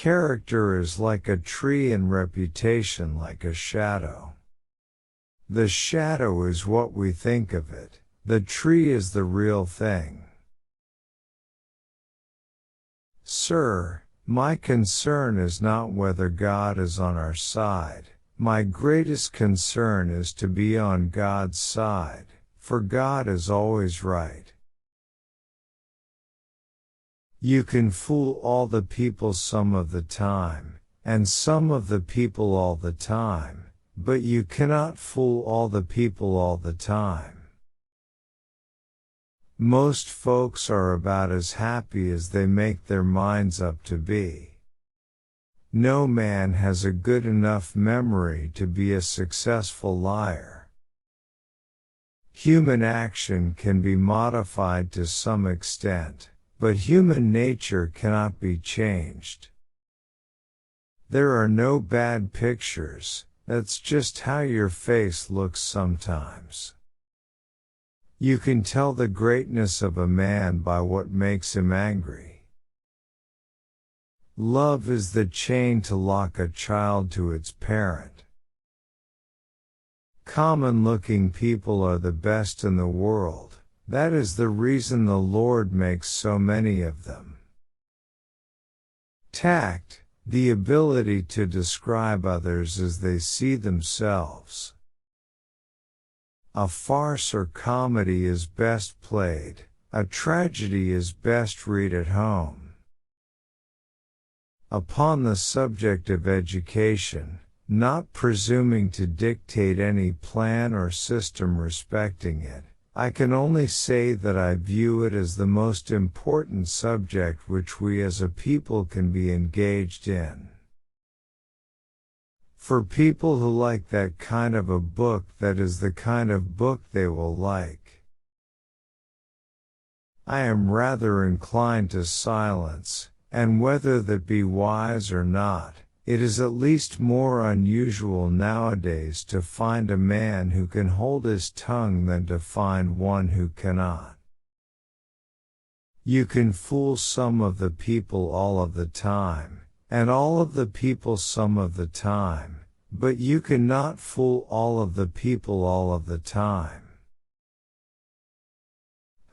Character is like a tree and reputation like a shadow. The shadow is what we think of it. The tree is the real thing. Sir, my concern is not whether God is on our side. My greatest concern is to be on God's side, for God is always right. You can fool all the people some of the time, and some of the people all the time, but you cannot fool all the people all the time. Most folks are about as happy as they make their minds up to be. No man has a good enough memory to be a successful liar. Human action can be modified to some extent, but human nature cannot be changed. There are no bad pictures, that's just how your face looks sometimes. You can tell the greatness of a man by what makes him angry. Love is the chain to lock a child to its parent. Common-looking people are the best in the world. That is the reason the Lord makes so many of them. Tact, the ability to describe others as they see themselves. A farce or comedy is best played, a tragedy is best read at home. Upon the subject of education, not presuming to dictate any plan or system respecting it, I can only say that I view it as the most important subject which we as a people can be engaged in. For people who like that kind of a book, that is the kind of book they will like. I am rather inclined to silence, and whether that be wise or not, it is at least more unusual nowadays to find a man who can hold his tongue than to find one who cannot. You can fool some of the people all of the time, and all of the people some of the time, but you cannot fool all of the people all of the time.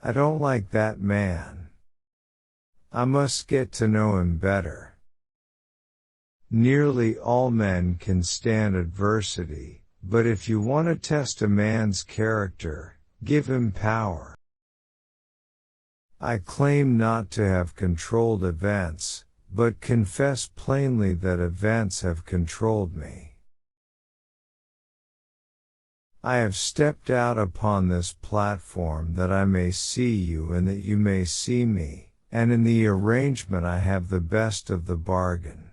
I don't like that man. I must get to know him better. Nearly all men can stand adversity, but if you want to test a man's character, give him power. I claim not to have controlled events, but confess plainly that events have controlled me. I have stepped out upon this platform that I may see you and that you may see me, and in the arrangement I have the best of the bargain.